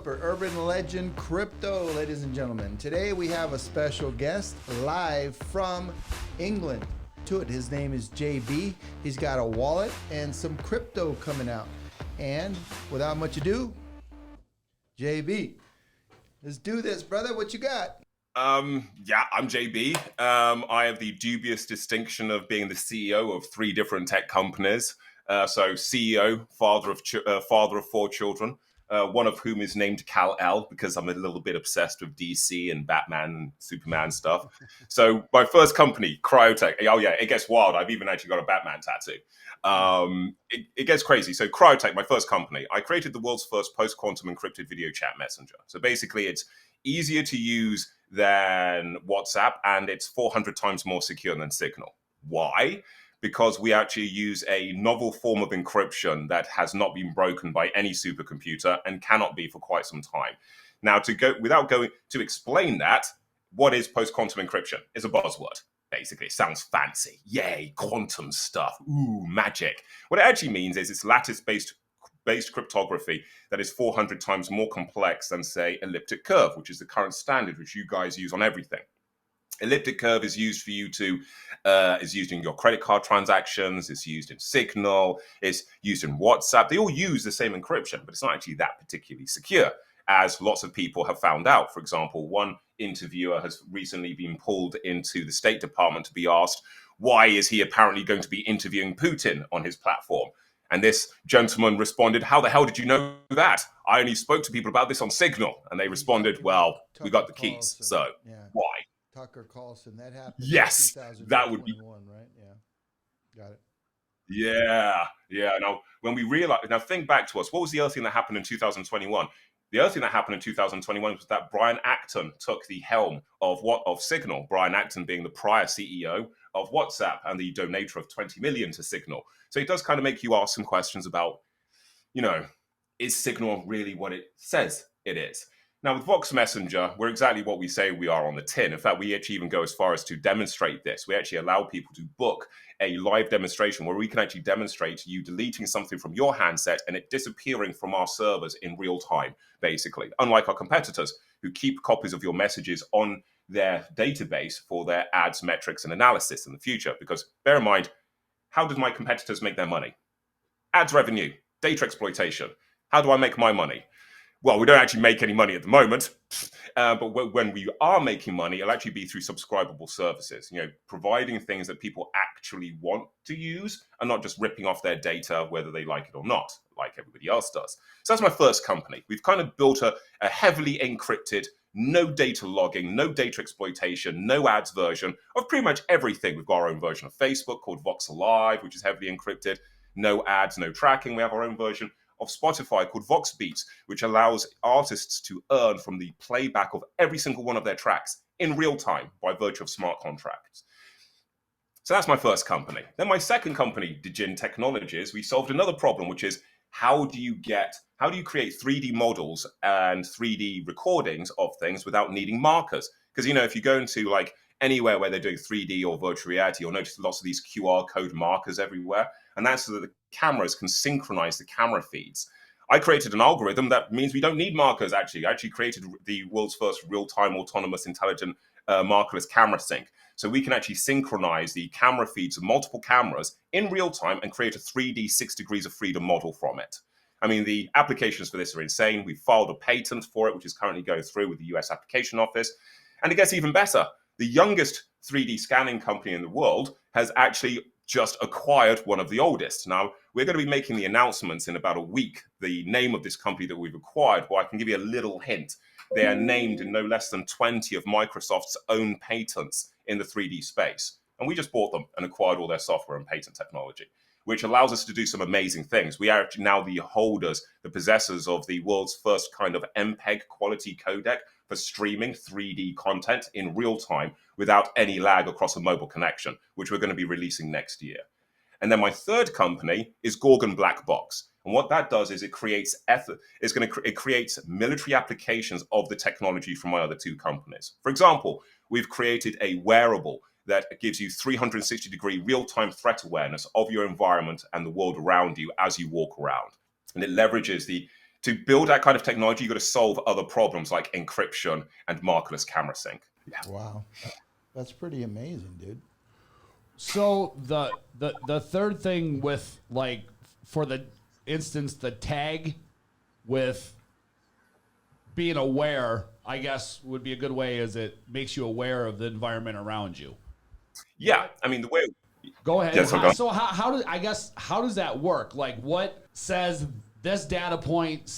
developer, urban legend, crypto, ladies and gentlemen. Today we have a special guest live from England. To it, his name is JB. He's got a wallet and some crypto coming out. And without much ado, JB, let's do this, brother. What you got? Yeah, I'm JB. I have the dubious distinction of being the CEO of 3 different tech companies. So CEO, father of 4 children, one of whom is named Kal-El because I'm a little bit obsessed with DC and Batman and Superman stuff. So my first company, Cryotech. Oh yeah, it gets wild. I've even actually got a Batman tattoo. It gets crazy. So Cryotech, my first company, I created the world's first post-quantum encrypted video chat messenger. So basically it's easier to use than WhatsApp, and it's 400 times more secure than Signal. Why? Because we actually use a novel form of encryption that has not been broken by any supercomputer and cannot be for quite some time. Now, without going to explain that, what is post-quantum encryption? It's a buzzword. Basically, it sounds fancy. Yay, quantum stuff. Ooh, magic. What it actually means is it's lattice-based cryptography that is 400 times more complex than, say, elliptic curve, which is the current standard which you guys use on everything. Elliptic curve is used for you to, is used in your credit card transactions, it's used in Signal, it's used in WhatsApp. They all use the same encryption, but it's not actually that particularly secure, as lots of people have found out. For example, one interviewer has recently been pulled into the State Department to be asked, why is he apparently going to be interviewing Putin on his platform? And this gentleman responded, how the hell did you know that? I only spoke to people about this on Signal. And they responded, well, we got the keys, so why? Tucker Carlson. That happened Yes, in 2021, that would be. right? Yeah, got it. Yeah. Now, when we realize, now think back to us, what was the other thing that happened in 2021? The other thing that happened in 2021 was that Brian Acton took the helm of Signal, Brian Acton being the prior CEO of WhatsApp and the donator of 20 million to Signal. So it does kind of make you ask some questions about, is Signal really what it says it is? Now, with Vox Messenger, we're exactly what we say we are on the tin. In fact, we actually even go as far as to demonstrate this. We actually allow people to book a live demonstration where we can actually demonstrate you deleting something from your handset and it disappearing from our servers in real time, basically. Unlike our competitors who keep copies of your messages on their database for their ads, metrics, and analysis in the future. Because bear in mind, how did my competitors make their money? Ads revenue, data exploitation. How do I make my money? Well, we don't actually make any money at the moment, but when we are making money, it'll actually be through subscribable services, providing things that people actually want to use and not just ripping off their data, whether they like it or not, like everybody else does. So that's my first company. We've kind of built a heavily encrypted, no data logging, no data exploitation, no ads version of pretty much everything. We've got our own version of Facebook called Vox Alive, which is heavily encrypted. No ads, no tracking. We have our own version of Spotify called Vox Beats, which allows artists to earn from the playback of every single one of their tracks in real time by virtue of smart contracts. So that's my first company. Then my second company, Djinn Technologies, we solved another problem, which is how do you create 3D models and 3D recordings of things without needing markers? Because, if you go into anywhere where they're doing 3D or virtual reality, you'll notice lots of these QR code markers everywhere. And that's so that the cameras can synchronize the camera feeds. I created an algorithm that means we don't need markers, actually. I actually created the world's first real-time autonomous intelligent markerless camera sync. So we can actually synchronize the camera feeds of multiple cameras in real time and create a 3D 6 degrees of freedom model from it. I mean, the applications for this are insane. We filed a patent for it, which is currently going through with the US Application Office. And it gets even better. The youngest 3D scanning company in the world has actually just acquired one of the oldest. Now, we're going to be making the announcements in about a week, the name of this company that we've acquired. Well, I can give you a little hint. They are named in no less than 20 of Microsoft's own patents in the 3D space. And we just bought them and acquired all their software and patent technology, which allows us to do some amazing things. We are actually now the holders, the possessors of the world's first kind of MPEG quality codec for streaming 3D content in real time without any lag across a mobile connection, which we're going to be releasing next year. And then my third company is Gorgon Black Box. And what that does is it creates military applications of the technology from my other 2 companies. For example, we've created a wearable that gives you 360-degree real-time threat awareness of your environment and the world around you as you walk around. And it leverages the To build that kind of technology, you got to solve other problems like encryption and markerless camera sync. Yeah. Wow. That's pretty amazing, dude. So the third thing with, like, for the instance, the tag with being aware, I guess would be a good way, is it makes you aware of the environment around you. Yeah. I mean, the way. Go ahead. Yeah, so go on. So how does that work? Like, what says this data point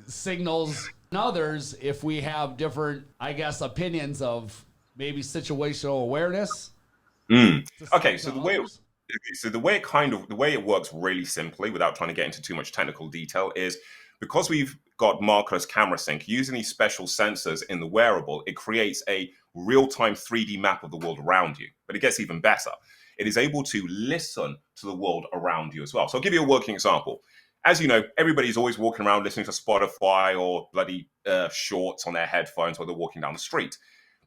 signals others if we have different, I guess, opinions of maybe situational awareness? Okay, so the way it works really simply, without trying to get into too much technical detail, is because we've got markerless camera sync, using these special sensors in the wearable, it creates a real-time 3D map of the world around you. But it gets even better. It is able to listen to the world around you as well. So I'll give you a working example. As you know, everybody's always walking around listening to Spotify or bloody shorts on their headphones while they're walking down the street.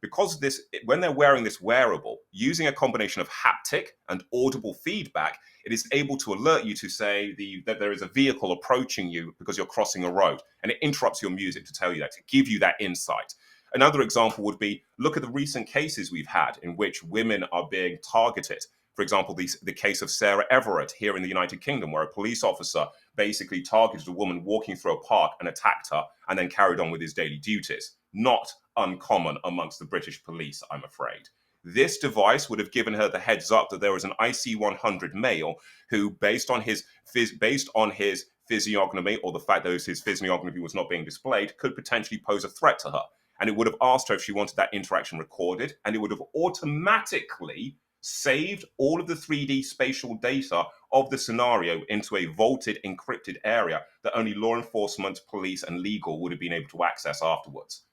Because when they're wearing this wearable, using a combination of haptic and audible feedback, it is able to alert you to say that there is a vehicle approaching you because you're crossing a road, and it interrupts your music to tell you that, to give you that insight. Another example would be, look at the recent cases we've had in which women are being targeted. For example, the case of Sarah Everett here in the United Kingdom, where a police officer basically targeted a woman walking through a park and attacked her, and then carried on with his daily duties. Not uncommon amongst the British police, I'm afraid. This device would have given her the heads up that there was an IC100 male who, based on his physiognomy, or the fact that his physiognomy was not being displayed, could potentially pose a threat to her. And it would have asked her if she wanted that interaction recorded, and it would have automatically saved all of the 3D spatial data of the scenario into a vaulted, encrypted area that only law enforcement, police, and legal would have been able to access afterwards.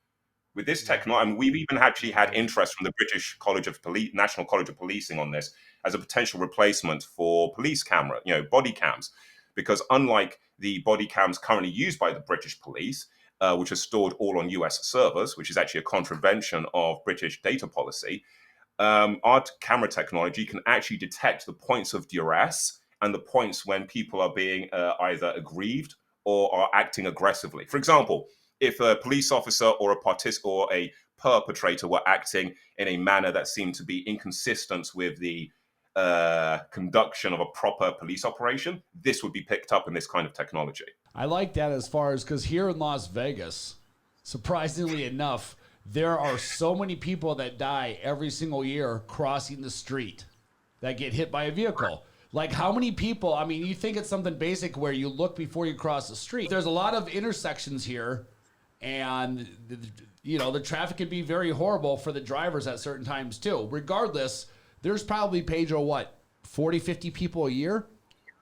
With this technology, I mean, we've even actually had interest from the British National College of Policing on this as a potential replacement for police camera, body cams, because unlike the body cams currently used by the British police, which are stored all on US servers, which is actually a contravention of British data policy, our camera technology can actually detect the points of duress and the points when people are being either aggrieved or are acting aggressively. For example, if a police officer or a perpetrator were acting in a manner that seemed to be inconsistent with the conduction of a proper police operation, this would be picked up in this kind of technology. I like that, as far as, because here in Las Vegas, surprisingly enough, there are so many people that die every single year crossing the street that get hit by a vehicle. Like, how many people, I mean, you think it's something basic where you look before you cross the street. There's a lot of intersections here, and the traffic can be very horrible for the drivers at certain times too. Regardless, there's probably, Pedro, 40, 50 people a year?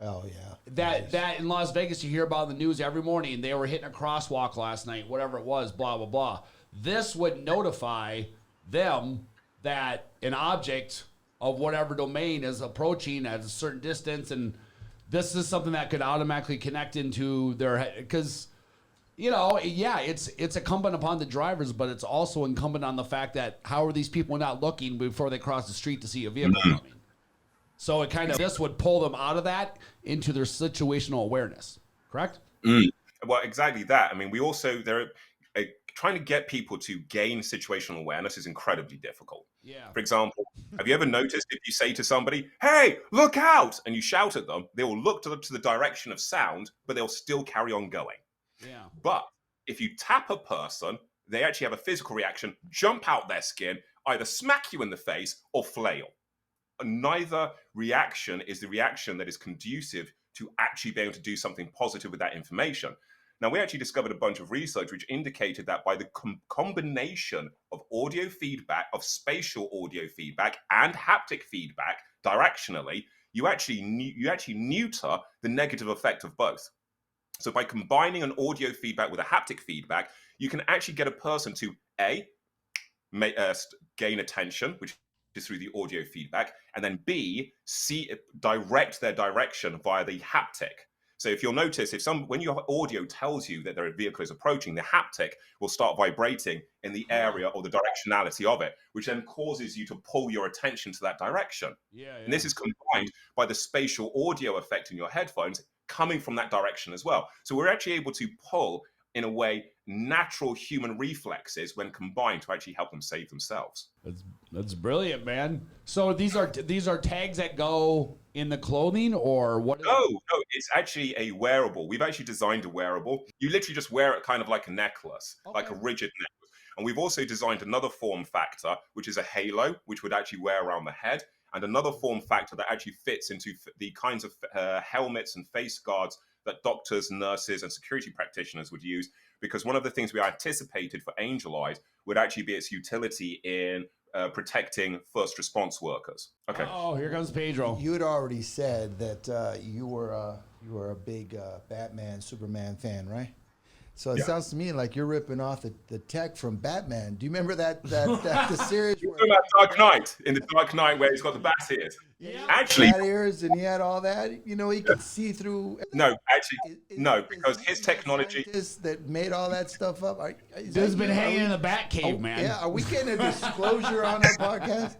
Oh, yeah. That in Las Vegas, you hear about in the news every morning. They were hitting a crosswalk last night, whatever it was, blah, blah, blah. This would notify them that an object of whatever domain is approaching at a certain distance, and this is something that could automatically connect into their, because it's incumbent upon the drivers, but it's also incumbent on the fact that how are these people not looking before they cross the street to see a vehicle coming? So it kind of, this would pull them out of that into their situational awareness, correct? Well, exactly that. I mean, we also, trying to get people to gain situational awareness is incredibly difficult. Yeah. For example, have you ever noticed if you say to somebody, "Hey, look out," and you shout at them, they will look to the direction of sound, but they'll still carry on going. Yeah. But if you tap a person, they actually have a physical reaction, jump out their skin, either smack you in the face or flail. And neither reaction is the reaction that is conducive to actually being able to do something positive with that information. Now, we actually discovered a bunch of research which indicated that by the combination of audio feedback, of spatial audio feedback, and haptic feedback directionally, you actually neuter the negative effect of both. So by combining an audio feedback with a haptic feedback, you can actually get a person to gain attention, which is through the audio feedback, and then B, direct their direction via the haptic. So if you'll notice, when your audio tells you that a vehicle is approaching, the haptic will start vibrating in the area or the directionality of it, which then causes you to pull your attention to that direction. And this is combined by the spatial audio effect in your headphones coming from that direction as well. So we're actually able to pull, in a way, natural human reflexes when combined to actually help them save themselves. That's brilliant, man. So these are tags that go in the clothing, or what? No, it's actually a wearable. We've actually designed a wearable. You literally just wear it kind of like a necklace, like a rigid necklace. And we've also designed another form factor, which is a halo, which would actually wear around the head, and another form factor that actually fits into the kinds of helmets and face guards that doctors, nurses, and security practitioners would use, because one of the things we anticipated for Angel Eyes would actually be its utility in protecting first response workers. Okay. Oh, here comes Pedro. You had already said that you were a big Batman, Superman fan, right? So it sounds to me like you're ripping off the tech from Batman. Do you remember that the series? You're talking about Dark Knight, in the Dark Knight where he's got the bat ears. Yeah. Actually, bat ears, and he had all that. You know, he could see through. No, actually, no, because his technology that made all that stuff up. Dude's been hanging in the bat cave, man. Yeah, are we getting a disclosure on our podcast?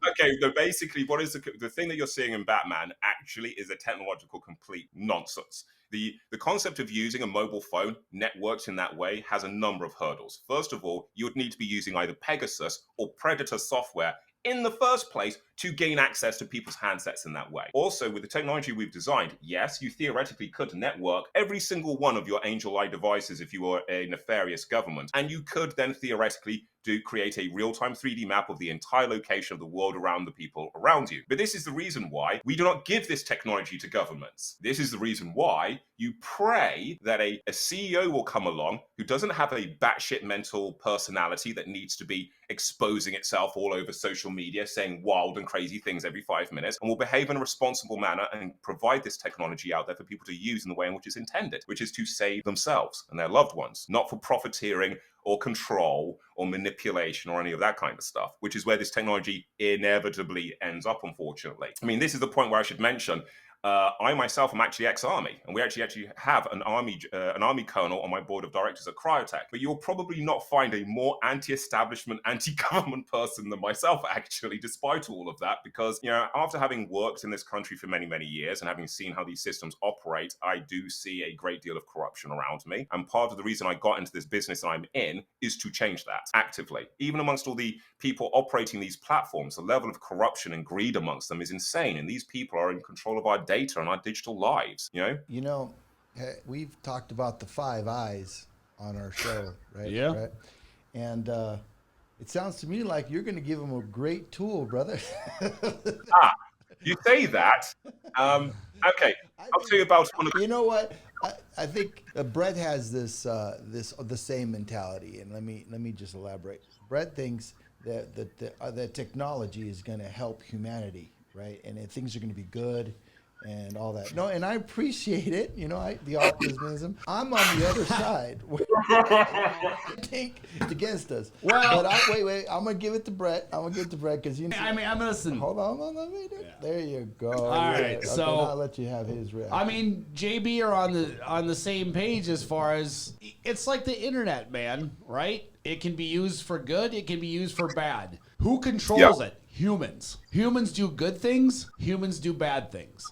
Okay, so basically, what is the thing that you're seeing in Batman actually is a technological complete nonsense. The concept of using a mobile phone networked in that way has a number of hurdles. First of all, you would need to be using either Pegasus or Predator software in the first place to gain access to people's handsets in that way. Also, with the technology we've designed, yes, you theoretically could network every single one of your Angel Eye devices if you were a nefarious government, and you could then theoretically create a real-time 3D map of the entire location of the world around the people around you. But this is the reason why we do not give this technology to governments. This is the reason why you pray that a CEO will come along who doesn't have a batshit mental personality that needs to be exposing itself all over social media, saying wild and crazy things every 5 minutes, and will behave in a responsible manner and provide this technology out there for people to use in the way in which it's intended, which is to save themselves and their loved ones, not for profiteering or control or manipulation or any of that kind of stuff, which is where this technology inevitably ends up, unfortunately. I mean, this is the point where I should mention I myself am actually ex-army, and we actually have an army colonel on my board of directors at Cryotech. But you'll probably not find a more anti-establishment, anti-government person than myself, actually, despite all of that, because after having worked in this country for many, many years and having seen how these systems operate, I do see a great deal of corruption around me. And part of the reason I got into this business I'm in is to change that actively. Even amongst all the people operating these platforms, the level of corruption and greed amongst them is insane, and these people are in control of our data and our digital lives. We've talked about the 5 eyes on our show, right? Yeah. Right? And it sounds to me like you're going to give them a great tool, brother. You say that. Okay, I'll tell you about one of. You know what? I think Bret has the same mentality, and let me just elaborate. Bret thinks that the technology is going to help humanity, right? And things are going to be good and all that. No, and I appreciate it. The optimism. I'm on the other side. I think it's against us. Well, but wait. I'm gonna give it to Bret. Because I'm listening. Hold on. There you go. All right. Okay, So I'll let you have his reaction. I mean, JB are on the same page as far as it's like the internet, man. Right? It can be used for good. It can be used for bad. Who controls it? Humans. Humans do good things. Humans do bad things.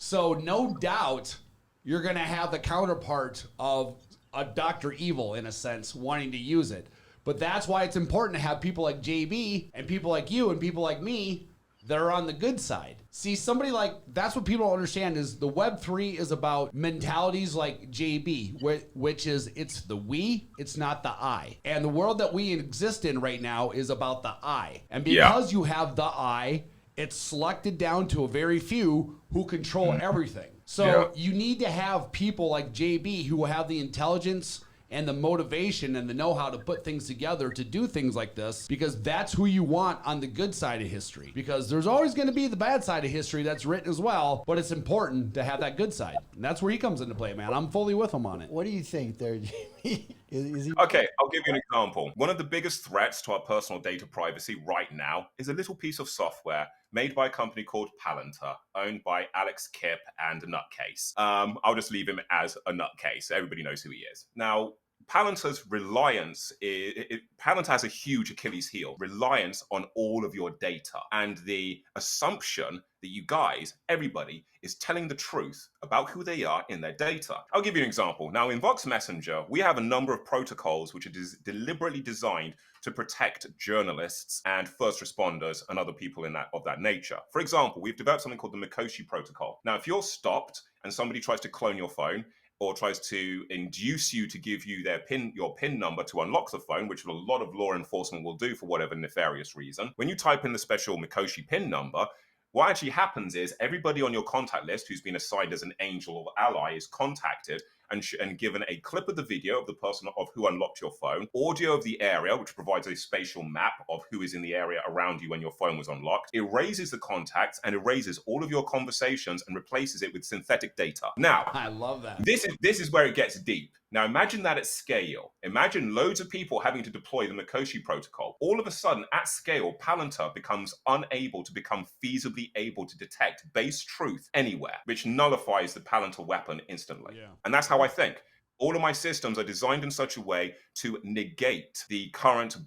So no doubt you're going to have the counterpart of a Dr. Evil, in a sense, wanting to use it. But that's why it's important to have people like JB and people like you and people like me that are on the good side. See, that's what people don't understand is the Web3 is about mentalities like JB, which is it's the we, it's not the I. And the world that we exist in right now is about the I. And because you have the I, it's selected down to a very few who control everything. So you need to have people like JB who have the intelligence and the motivation and the know-how to put things together to do things like this, because that's who you want on the good side of history. Because there's always going to be the bad side of history that's written as well, but it's important to have that good side. And that's where he comes into play, man. I'm fully with him on it. What do you think there, Jamie? Is he? Okay, I'll give you an example. One of the biggest threats to our personal data privacy right now is a little piece of software made by a company called Palantir, owned by Alex Kipp and Nutcase. I'll just leave him as a nutcase. Everybody knows who he is. Now, Palantir's reliance Palantir has a huge Achilles heel, reliance on all of your data and the assumption that you guys, everybody, is telling the truth about who they are in their data. I'll give you an example. Now, in Vox Messenger, we have a number of protocols which are deliberately designed to protect journalists and first responders and other people of that nature. For example, we've developed something called the Mikoshi protocol. Now, if you're stopped and somebody tries to clone your phone, or tries to induce you to give you your PIN number to unlock the phone, which a lot of law enforcement will do for whatever nefarious reason. When you type in the special Mikoshi PIN number, what actually happens is everybody on your contact list who's been assigned as an angel or ally is contacted and given a clip of the video of the person of who unlocked your phone, audio of the area, which provides a spatial map of who is in the area around you when your phone was unlocked, erases the contacts and erases all of your conversations and replaces it with synthetic data. Now, I love that. This is where it gets deep. Now imagine that at scale. Imagine loads of people having to deploy the Mikoshi protocol. All of a sudden, at scale, Palantir becomes unable to become feasibly able to detect base truth anywhere, which nullifies the Palantir weapon instantly. Yeah. And that's how I think. All of my systems are designed in such a way to negate the current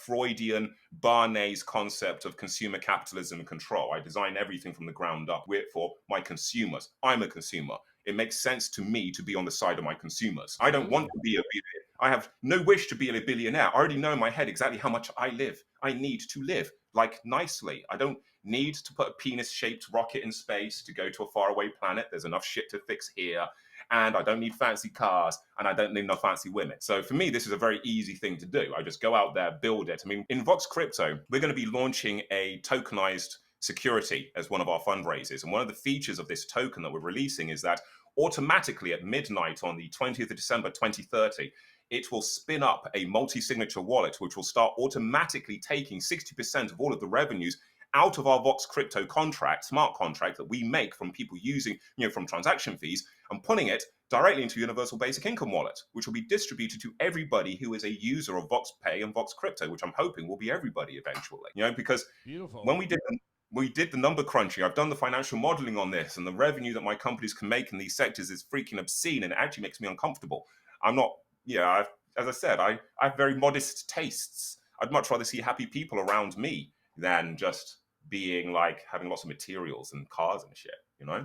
Freudian Barney's concept of consumer capitalism and control. I design everything from the ground up for my consumers. I'm a consumer. It makes sense to me to be on the side of my consumers. I don't want to be a billionaire. I have no wish to be a billionaire. I already know in my head exactly how much I live. I need to live, like, nicely. I don't need to put a penis-shaped rocket in space to go to a faraway planet. There's enough shit to fix here. And I don't need fancy cars, and I don't need no fancy women. So for me, this is a very easy thing to do. I just go out there, build it. I mean, in Vox Crypto, we're going to be launching a tokenized security as one of our fundraisers. And one of the features of this token that we're releasing is that automatically at midnight on the 20th of December 2030, it will spin up a multi-signature wallet, which will start automatically taking 60% of all of the revenues out of our Vox Crypto contract, smart contract that we make from people using, from transaction fees, and putting it directly into Universal Basic Income Wallet, which will be distributed to everybody who is a user of Vox Pay and Vox Crypto, which I'm hoping will be everybody eventually. Because Beautiful. when we did the number crunching, I've done the financial modeling on this, and the revenue that my companies can make in these sectors is freaking obscene, and it actually makes me uncomfortable. I'm not, as I said, I have very modest tastes. I'd much rather see happy people around me than just being like having lots of materials and cars and shit,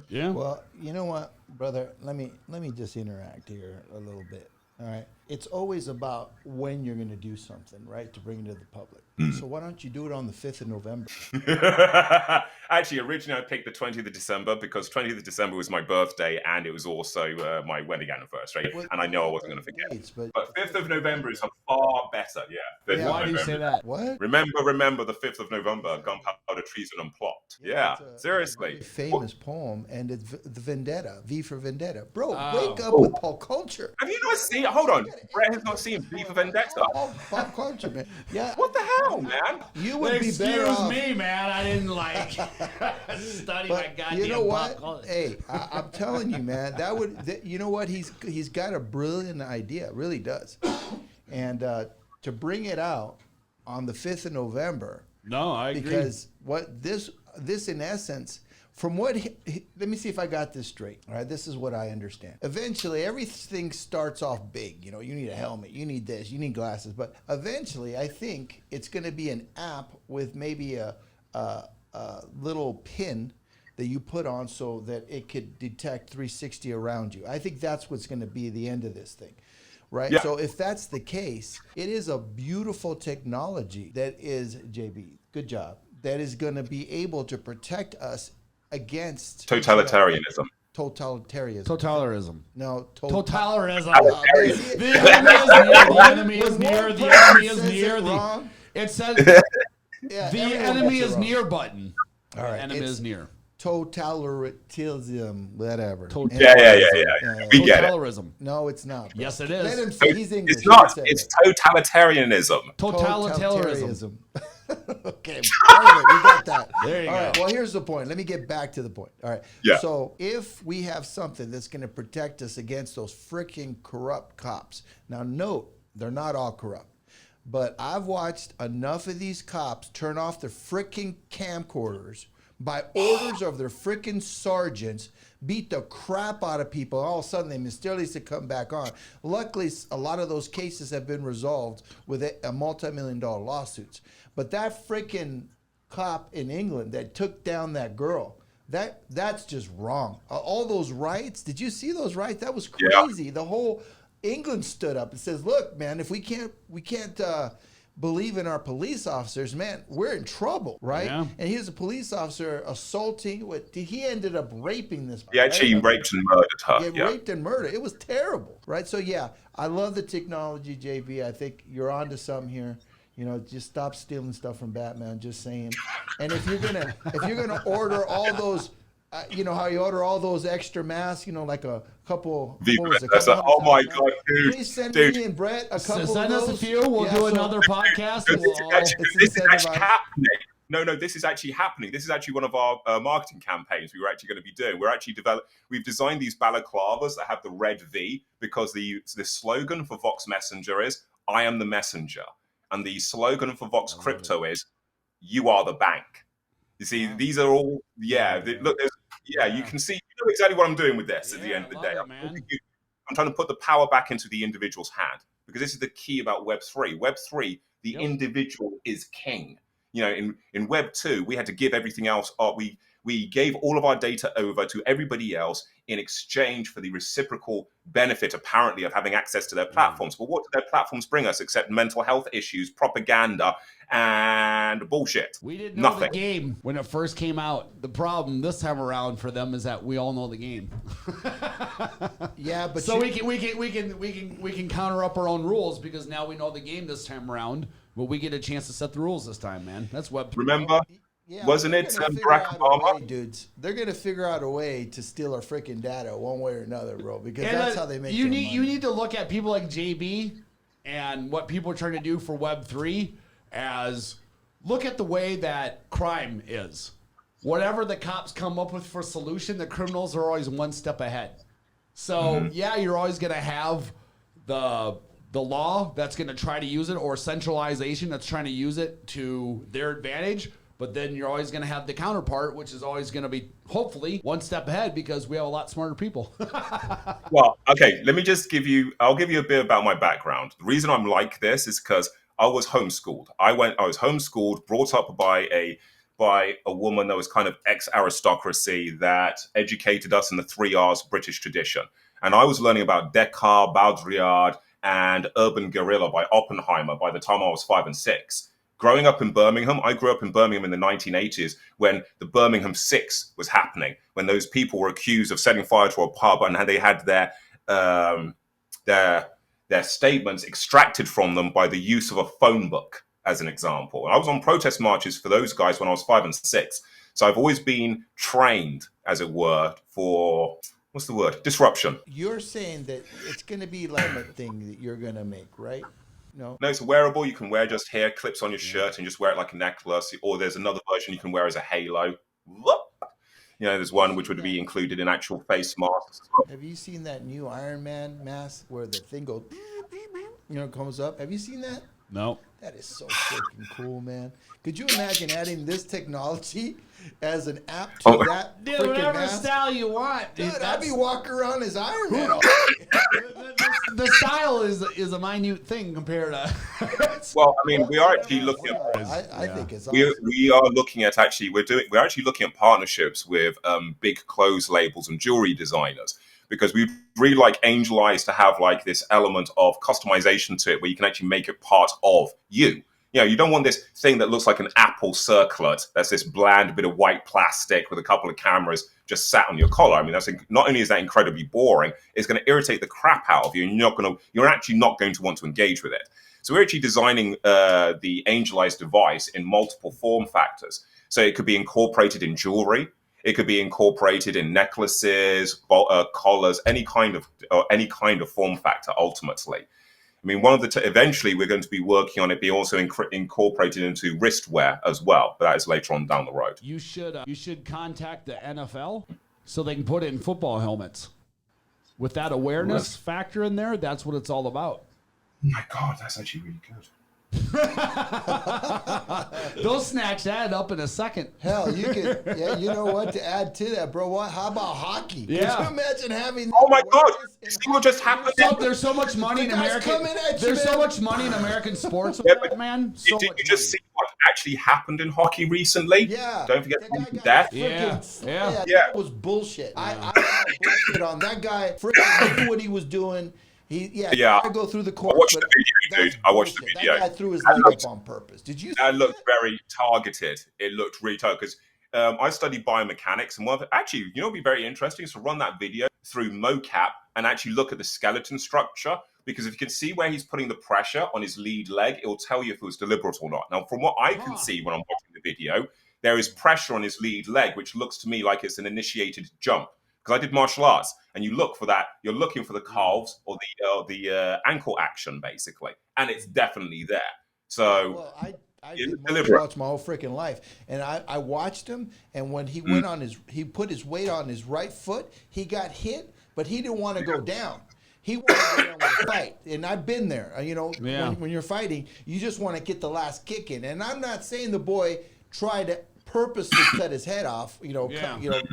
Yeah. Well, you know what, brother? Let me just interact here a little bit. All right. It's always about when you're going to do something, right, to bring it to the public. So why don't you do it on the 5th of November? Actually, originally I picked the 20th of December because 20th of December was my birthday and it was also my wedding anniversary. And I know I wasn't going to forget. Dates, But 5th of November is a far better, 5th of Why do you November. say that? What? Remember the 5th of November, gunpowder, treason, and plot. Yeah, It's a seriously. very famous poem, and it's the Vendetta, V for Vendetta. Bro, Oh. wake up with pop culture. Have you not seen? Hold on, Bret has not seen V for Vendetta. Pop culture, man. Yeah. What the hell, man? You would be better Excuse off. me, man. I didn't study my But goddamn you know what? pop culture. Hey, I'm telling you, man. You know what? He's got a brilliant idea. Really does. And to bring it out on the 5th of November. No, I agree. Because what this in essence, from what let me see if I got this straight. All right, this is what I understand. Eventually, everything starts off big. You need a helmet, you need this, you need glasses. But eventually, I think it's going to be an app with maybe a little pin that you put on so that it could detect 360 around you. I think that's what's going to be the end of this thing. Right. Yeah. So if that's the case, it is a beautiful technology that is, JB, good job, that is going to be able to protect us against Totalitarianism. Totalitarianism. Totalitarianism. No, Totalitarianism. The The enemy is near. The enemy is near. The enemy is near. It says the enemy is near button. All right. The enemy is near. Totalitarianism, whatever. Yeah. We get it. Totalitarianism. No, it's not. Bro. Yes, it Let is. him say he's English. It's not. He can say It's that. totalitarianism. Totalitarianism. Okay, perfect. We got that. There you All right. go. Well, here's the point. Let me get back to the point. All right. Yeah. So if we have something that's going to protect us against those freaking corrupt cops, now note They're not all corrupt. But I've watched enough of these cops turn off their freaking camcorders by orders of their freaking sergeants, beat the crap out of people. All of a sudden, they mysteriously come back on. Luckily, a lot of those cases have been resolved with a multi-million-dollar lawsuits. But that freaking cop in England that took down that girl, that's just wrong. All those riots, did you see those riots? That was crazy. The whole England stood up and says, "Look, man, if we can't believe in our police officers, man, we're in trouble, right?" Yeah. And here's a police officer assaulting. He ended up raping this. He actually raped and murdered her. Raped and murdered. It was terrible, right? So yeah, I love the technology, JB. I think you're onto something here. You know, just stop stealing stuff from Batman. Just saying. And if you're gonna order all those. You know how you order all those extra masks, you know, like a couple. Oh my God, dude! Please send me and Bret a couple. Send of those. us a few. We'll do another podcast. This is actually happening. No, this is actually happening. This is actually one of our marketing campaigns we were actually going to be doing. We've designed these balaclavas that have the red V because the slogan for Vox Messenger is "I am the messenger," and the slogan for Vox Crypto is "You are the bank." You see, these are all look. You can see, you know exactly what I'm doing with this at the end of the day. I'm trying to put the power back into the individual's hand because this is the key about Web3. Web3, the individual is king. You know, in Web 2, we had to give everything else up. We gave all of our data over to everybody else in exchange for the reciprocal benefit, apparently, of having access to their platforms. But what do their platforms bring us except mental health issues, propaganda, and bullshit? We didn't know Nothing. the game when it first came out. The problem this time around for them is that we all know the game. Yeah, but so we can counter up our own rules because now we know the game this time around. But we get a chance to set the rules this time, man. That's Web3. Remember? Yeah, wasn't it Barack Obama? Dudes, they're gonna figure out a way to steal our freaking data one way or another, bro. Because that's how they make their money. You need to look at people like JB and what people are trying to do for Web3 as look at the way that crime is. Whatever the cops come up with for solution, the criminals are always one step ahead. So you're always gonna have the law that's gonna try to use it or centralization that's trying to use it to their advantage. But then you're always going to have the counterpart, which is always going to be, hopefully, one step ahead because we have a lot smarter people. Well, okay, I'll give you a bit about my background. The reason I'm like this is because I was homeschooled. I was homeschooled, brought up by a woman that was kind of ex-aristocracy that educated us in the 3 R's British tradition. And I was learning about Descartes, Baudrillard, and Urban Guerrilla by Oppenheimer by the time I was 5 and 6. Growing up in Birmingham, I grew up in Birmingham in the 1980s when the Birmingham Six was happening, when those people were accused of setting fire to a pub and they had their statements extracted from them by the use of a phone book, as an example. And I was on protest marches for those guys when I was 5 and 6. So I've always been trained, as it were, for, what's the word? Disruption. You're saying that it's going to be like a thing that you're going to make, right? No, it's a wearable. You can wear just hair clips on your shirt and just wear it like a necklace. Or there's another version you can wear as a halo. You know, there's one which would be included in actual face masks. Have you seen that new Iron Man mask where the thing goes, comes up? Have you seen that? No. That is so freaking cool, man. Could you imagine adding this technology as an app to that Dude, freaking whatever mask? style you want. Dude, I'd be walking around as Iron Man. The style is a minute thing compared to. Well, I mean, we are actually looking at. I think it's awesome. We are looking at we're actually looking at partnerships with big clothes labels and jewelry designers because we'd really like Angel Eyes to have like this element of customization to it where you can actually make it part of you. You know, you don't want this thing that looks like an Apple circlet. That's this bland bit of white plastic with a couple of cameras just sat on your collar. I mean, not only is that incredibly boring, it's going to irritate the crap out of you, and you're actually not going to want to engage with it. So we're actually designing the Angel Eyes device in multiple form factors. So it could be incorporated in jewelry, it could be incorporated in necklaces, collars, any kind of form factor. Ultimately. I mean, eventually we're going to be working on it being also incorporated into wristwear as well, but that is later on down the road. You should contact the NFL so they can put it in football helmets. With that awareness factor in there, that's what it's all about. my God, that's actually really good. Those snacks add up in a second. Hell, you could, yeah, you know what, to add to that, bro, what, how about hockey? Yeah. Could you imagine having Oh my God, awareness in see what just hockey? happened? There's so much money in The guy's American. coming at you, There's so man. much money in American sports, with Yeah, that, but man. So Did much you just money. see what actually happened in hockey recently? Yeah. Don't forget That the guy got death. freaking Yeah. Yeah. That was bullshit. I call bullshit on that guy. Freaking knew what he was doing. He Yeah. tried to go through the course. I watched but the video, that's dude. I watched the bullshit. video. That guy threw his That leg looked- up on purpose. Did you see That looked very targeted. It looked really targeted because I studied biomechanics, and actually, you know, it'd be very interesting is to run that video through mocap and actually look at the skeleton structure. Because if you can see where he's putting the pressure on his lead leg, it will tell you if it was deliberate or not. Now, from what I can see when I'm watching the video, there is pressure on his lead leg, which looks to me like it's an initiated jump. Because I did martial arts, and you look for that. You're looking for the calves or the ankle action, basically, and it's definitely there. So, Well, I it's did martial deliberate. arts my whole freaking life, and I watched him. And when he went on he put his weight on his right foot. He got hit, but he didn't want to go down. He wanted to go down with a fight, and I've been there. You know, when you're fighting, you just want to get the last kick in. And I'm not saying the boy tried to purposely cut his head off.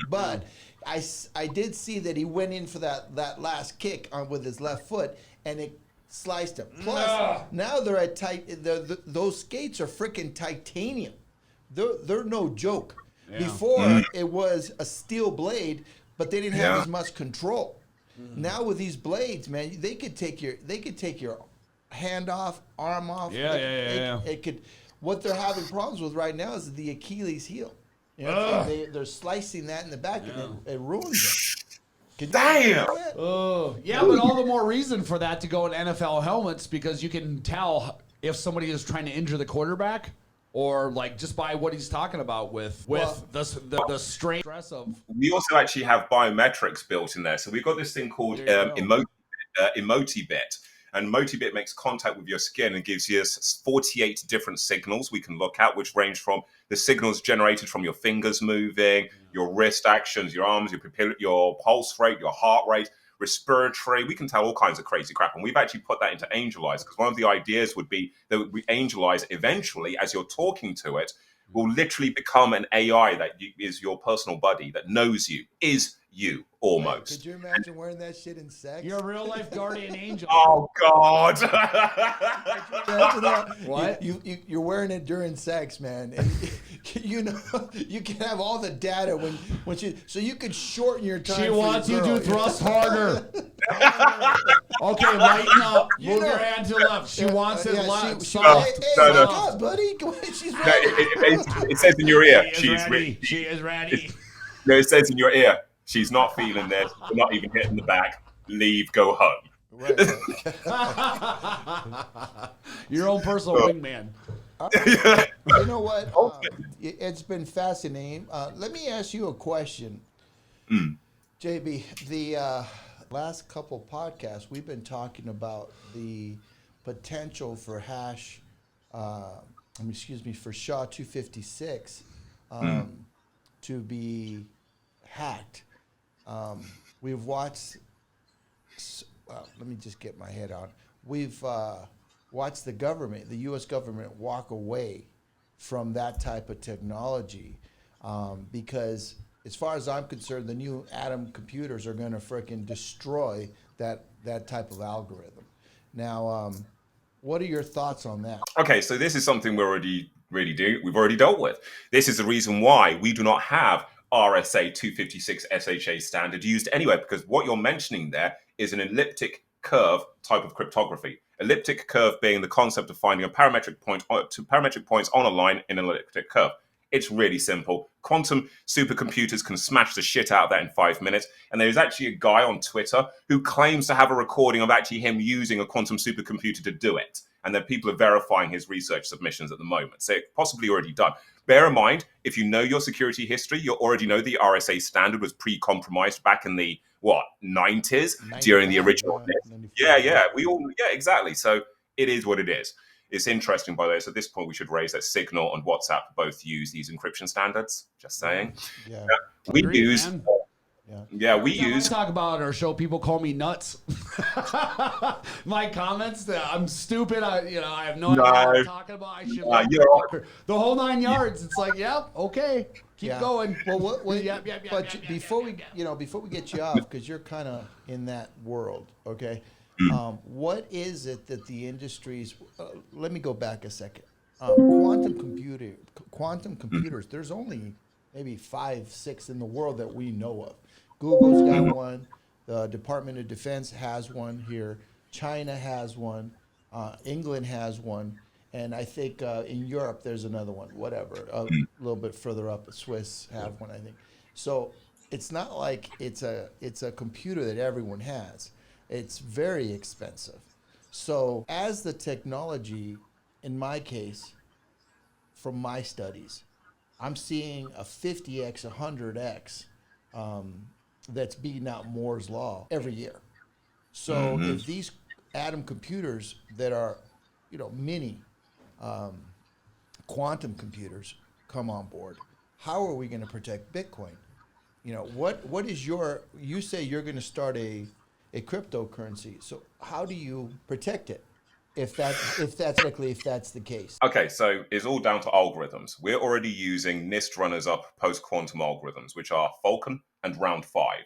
But I did see that he went in for that last kick with his left foot, and it sliced him. Plus, now they're at those skates are freaking titanium. They're no joke. Yeah. Before it was a steel blade, but they didn't have as much control. Now with these blades, man, they could take your hand off, arm off. It could. What they're having problems with right now is the Achilles heel. You know, they're slicing that in the back, and it ruins them. Damn. Oh, yeah, but all the more reason for that to go in NFL helmets, because you can tell if somebody is trying to injure the quarterback, or like just by what he's talking about with the strain stress of. We also actually have biometrics built in there. So we've got this thing called Emotibit. And Motibit makes contact with your skin and gives you 48 different signals we can look at, which range from the signals generated from your fingers moving, your wrist actions, your arms, your pulse rate, your heart rate, respiratory. We can tell all kinds of crazy crap. And we've actually put that into Angel Eyes, because one of the ideas would be that we Angel Eyes eventually, as you're talking to it, will literally become an AI that is your personal buddy that knows you, is you almost. Could you imagine wearing that shit in sex? You're a real life guardian angel. Oh God! What? You're wearing it during sex, man. And you know you can have all the data when so you could shorten your time. She wants you to thrust harder. Okay, lighten up. Move your hand to the left. She wants it left. Hey, buddy. She's ready. It says in your ear. She is ready. No, it says in your ear. She's not feeling this. We're not even hitting the back. Leave. Go home. Right. Your own personal wingman. You know what? It's been fascinating. Let me ask you a question, JB. The last couple podcasts, we've been talking about the potential for for SHA-256 to be hacked. We've watched. Let me just get my head on. We've watched the U.S. government, walk away from that type of technology because, as far as I'm concerned, the new atom computers are going to frickin' destroy that type of algorithm. Now, what are your thoughts on that? Okay, so this is something we've already dealt with. This is the reason why we do not have RSA 256 SHA standard used anywhere, because what you're mentioning there is an elliptic curve type of cryptography. Elliptic curve being the concept of finding a parametric point to parametric points on a line in an elliptic curve. It's really simple. Quantum supercomputers can smash the shit out of that in 5 minutes. And there's actually a guy on Twitter who claims to have a recording of actually him using a quantum supercomputer to do it. And then people are verifying his research submissions at the moment. So it's possibly already done. Bear in mind, if you know your security history, you already know the RSA standard was pre-compromised back in the, 90s during the original. Exactly. So it is what it is. It's interesting, by the way. So at this point, we should raise that Signal and WhatsApp both use these encryption standards. Just saying. Yeah. We use Yeah, we Every time use. I talk about our show, people call me nuts. My comments that I'm stupid. I have no idea what I'm talking about. I should the whole 9 yards. It's like, yep, okay, keep going. Well, But before we get you off, because you're kind of in that world, okay? What is it that the industries? Let me go back a second. Quantum computers. There's only maybe 5, 6 in the world that we know of. Google's got one. The Department of Defense has one here. China has one. England has one. And I think in Europe there's another one, whatever. A little bit further up, the Swiss have one, I think. So it's not like it's a computer that everyone has. It's very expensive. So as the technology, in my case, from my studies, I'm seeing a 50x, 100x that's beating out Moore's law every year. So if these atom computers that are, mini quantum computers come on board, how are we going to protect Bitcoin? What is you say you're going to start a cryptocurrency. So how do you protect it if that's the case? Okay, so it's all down to algorithms. We're already using NIST runners-up post-quantum algorithms, which are Falcon and Round 5.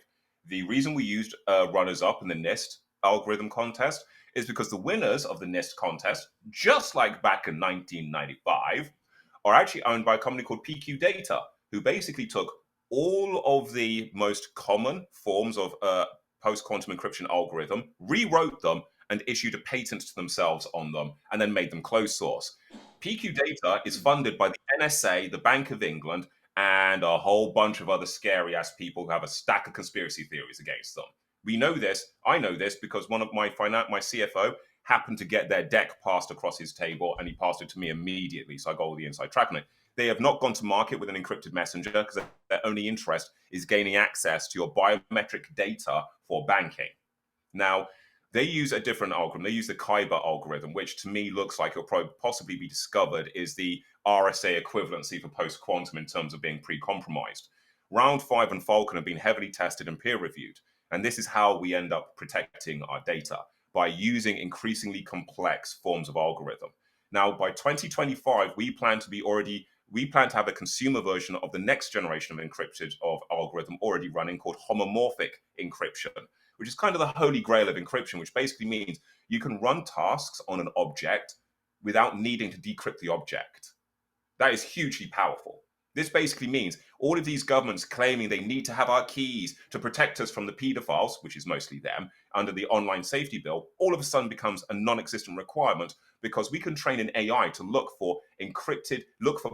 The reason we used runners-up in the NIST algorithm contest is because the winners of the NIST contest, just like back in 1995, are actually owned by a company called PQ Data, who basically took all of the most common forms of post-quantum encryption algorithm, rewrote them, and issued a patent to themselves on them, and then made them closed source. PQ Data is funded by the NSA, the Bank of England, and a whole bunch of other scary-ass people who have a stack of conspiracy theories against them. We know this. I know this because one of my CFO happened to get their deck passed across his table, and he passed it to me immediately, so I got all the inside track on it. They have not gone to market with an encrypted messenger because their only interest is gaining access to your biometric data for banking. Now, they use a different algorithm. They use the Kyber algorithm, which to me looks like it'll possibly be discovered is the RSA equivalency for post-quantum in terms of being pre-compromised. Round 5 and Falcon have been heavily tested and peer-reviewed. And this is how we end up protecting our data, by using increasingly complex forms of algorithm. Now, by 2025, we plan to have a consumer version of the next generation of encrypted algorithm already running called homomorphic encryption, which is kind of the holy grail of encryption, which basically means you can run tasks on an object without needing to decrypt the object. That is hugely powerful. This basically means all of these governments claiming they need to have our keys to protect us from the pedophiles, which is mostly them, under the online safety bill, all of a sudden becomes a non-existent requirement because we can train an AI to look for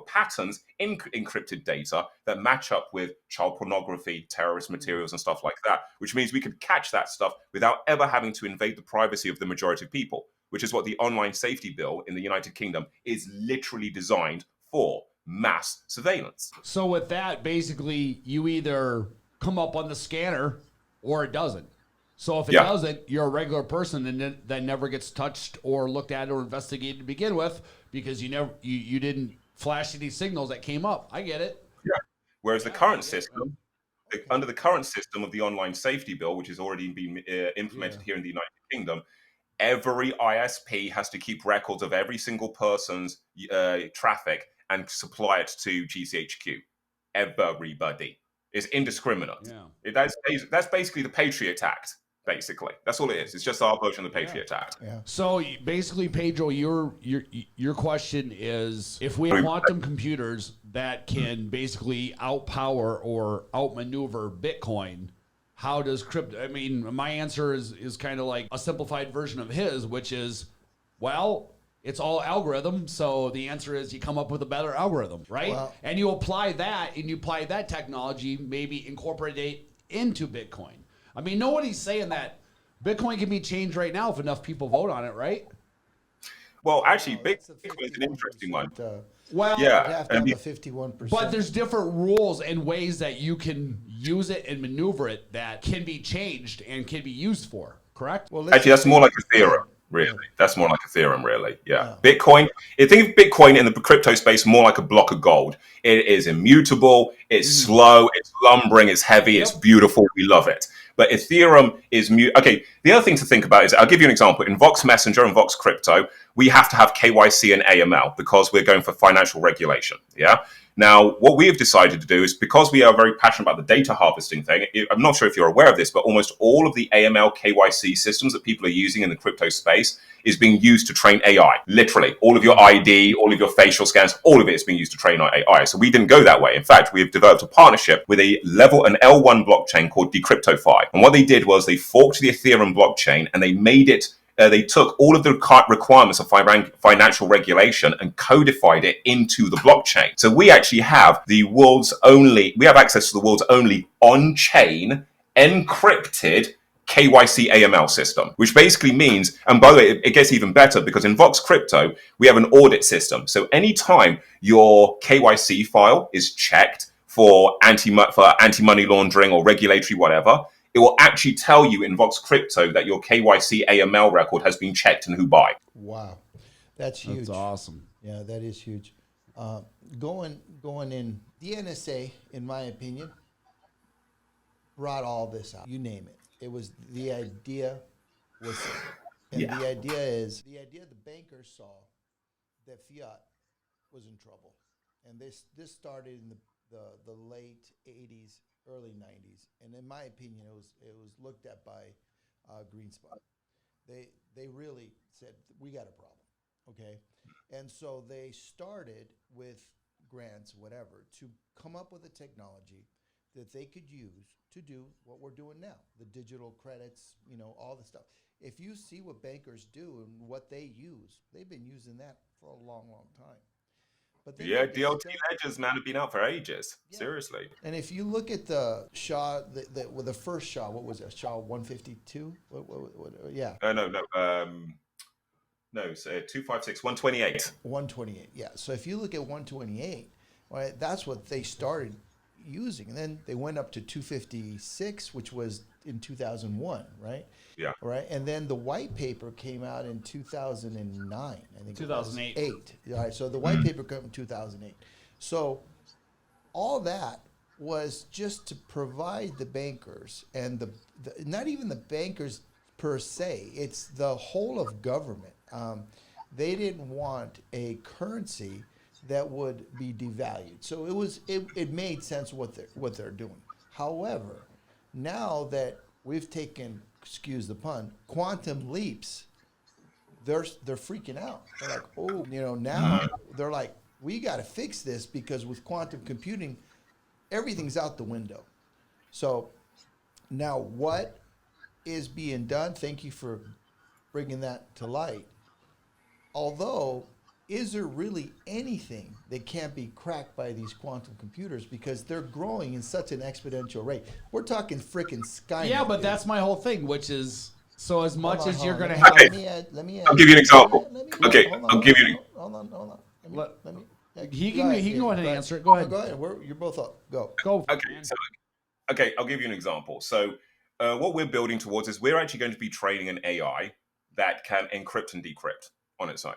patterns in encrypted data that match up with child pornography, terrorist materials, and stuff like that, which means we could catch that stuff without ever having to invade the privacy of the majority of people, which is what the online safety bill in the United Kingdom is literally designed for. Mass surveillance. So with that, basically, you either come up on the scanner or it doesn't. So if it doesn't, you're a regular person and that never gets touched or looked at or investigated to begin with because you didn't flash any signals that came up. I get it. Yeah. Whereas the current system, under the current system of the online safety bill, which has already been implemented here in the United Kingdom, every ISP has to keep records of every single person's traffic and supply it to GCHQ. Everybody. It's indiscriminate. Yeah. That's basically the Patriot Act, basically. That's all it is. It's just our version of the Patriot Act. Yeah. So basically, Pedro, your question is, if we have quantum computers that can basically outpower or outmaneuver Bitcoin, how does crypto... I mean, my answer is kind of like a simplified version of his, which is, well... It's all algorithm, so the answer is you come up with a better algorithm, right? Well, and you apply that technology, maybe incorporate it into Bitcoin. I mean, nobody's saying that Bitcoin can be changed right now if enough people vote on it, right? Well, actually, Bitcoin is an interesting one. You have to have a 51%. But there's different rules and ways that you can use it and maneuver it that can be changed and can be used for, correct? Well, actually, that's more like a theorem. Really, that's more like Ethereum, really. Yeah, Yeah. Bitcoin. I think of Bitcoin in the crypto space more like a block of gold. It is immutable. It's slow. It's lumbering. It's heavy. It's Yep. beautiful. We love it. But Ethereum is mute. Okay. The other thing to think about is, I'll give you an example. In Vox Messenger and Vox Crypto, we have to have KYC and AML because we're going for financial regulation. Yeah. Now, what we have decided to do is, because we are very passionate about the data harvesting thing, I'm not sure if you're aware of this, but almost all of the AML KYC systems that people are using in the crypto space is being used to train AI. Literally, all of your ID, all of your facial scans, all of it is being used to train our AI. So we didn't go that way. In fact, we have developed a partnership with an L1 blockchain called Decryptify. And what they did was they forked the Ethereum blockchain and they made it they took all of the requirements of financial regulation and codified it into the blockchain. So we actually have we have access to the world's only on-chain encrypted KYC AML system, which basically means, and by the way, it gets even better because in Vox Crypto, we have an audit system. So anytime your KYC file is checked for anti-money laundering or regulatory whatever, it will actually tell you in Vox Crypto that your KYC AML record has been checked and who by. Wow, that's huge. That's awesome. Yeah, that is huge. Going in, the NSA, in my opinion, brought all this out. You name it. It was the idea was, and the idea the bankers saw that fiat was in trouble, and this started in the late '80s, early '90s, and in my opinion, it was looked at by Greenspot. They really said, we got a problem, okay, and so they started with grants, whatever, to come up with a technology that they could use to do what we're doing now, the digital credits, all the stuff. If you see what bankers do and what they use, they've been using that for a long, long time. But DLT ledgers, man, have been out for ages. Yeah. Seriously. And if you look at the SHA, the first SHA, what was it? SHA 152? Yeah. No, it's 256, 128. 128, yeah. So if you look at 128, right, that's what they started using. And then they went up to 256, which was in 2001, right? Yeah. Right. And then the white paper came out in 2009, I think. 2008. All right. So the white paper came in 2008. So all that was just to provide the bankers and the not even the bankers per se, it's the whole of government. They didn't want a currency that would be devalued. So it made sense what they're doing. However, now that we've taken, excuse the pun, quantum leaps, they're freaking out. They're like, oh, now they're like, we got to fix this because with quantum computing, everything's out the window. So now what is being done? Thank you for bringing that to light. Although, is there really anything that can't be cracked by these quantum computers because they're growing in such an exponential rate? We're talking freaking Skynet. Yeah, but dude. that's my whole thing, which is, so as much as you're going to have... have... Let me I'll give you an example. Hold on. He can go ahead and answer it. Go ahead. Go ahead. You're both up. Go. Okay, I'll give you an example. So what we're building towards is we're actually going to be training an AI that can encrypt and decrypt on its own.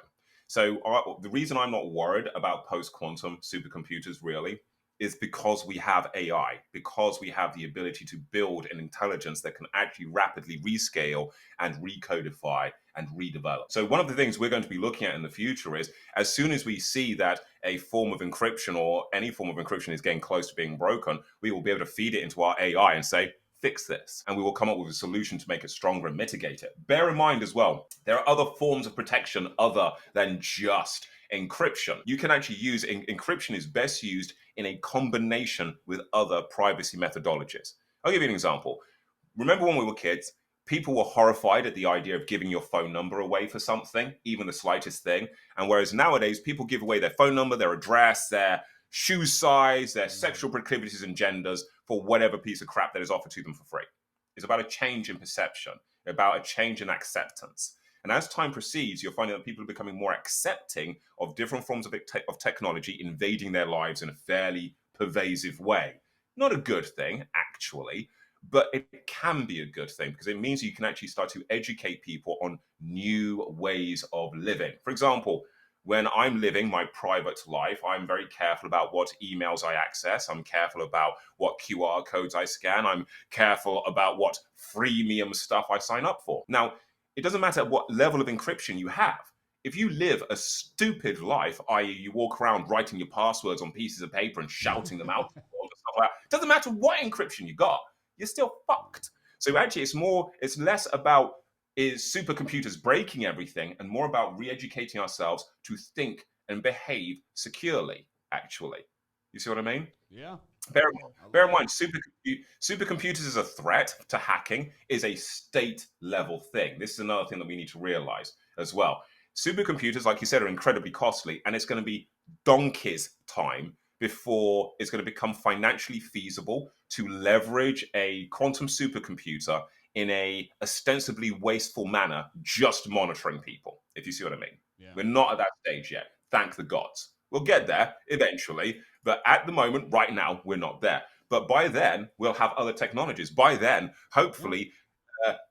So the reason I'm not worried about post-quantum supercomputers really is because we have AI, because we have the ability to build an intelligence that can actually rapidly rescale and recodify and redevelop. So one of the things we're going to be looking at in the future is as soon as we see that a form of encryption or any form of encryption is getting close to being broken, we will be able to feed it into our AI and say, fix this. And we will come up with a solution to make it stronger and mitigate it. Bear in mind as well, there are other forms of protection other than just encryption. You can actually use, encryption is best used in a combination with other privacy methodologies. I'll give you an example. Remember when we were kids, people were horrified at the idea of giving your phone number away for something, even the slightest thing. And whereas nowadays people give away their phone number, their address, their shoe size, their sexual proclivities and genders for whatever piece of crap that is offered to them for free. It's about a change in perception, about a change in acceptance. And as time proceeds, you're finding that people are becoming more accepting of different forms of technology invading their lives in a fairly pervasive way. Not a good thing, actually, but it can be a good thing because it means you can actually start to educate people on new ways of living. For example, when I'm living my private life, I'm very careful about what emails I access. I'm careful about what QR codes I scan. I'm careful about what freemium stuff I sign up for. Now, it doesn't matter what level of encryption you have. If you live a stupid life, i.e. you walk around writing your passwords on pieces of paper and shouting them out, all the stuff like that, doesn't matter what encryption you got, you're still fucked. So actually it's less about is supercomputers breaking everything and more about re-educating ourselves to think and behave securely, actually. You see what I mean? Yeah. Bear in mind, supercomputers as a threat to hacking is a state level thing. This is another thing that we need to realize as well. Supercomputers, like you said, are incredibly costly, and it's going to be donkey's time before it's going to become financially feasible to leverage a quantum supercomputer in a ostensibly wasteful manner, just monitoring people, if you see what I mean. Yeah. We're not at that stage yet. Thank the gods. We'll get there eventually, but at the moment, right now, we're not there. But by then, we'll have other technologies. By then, hopefully,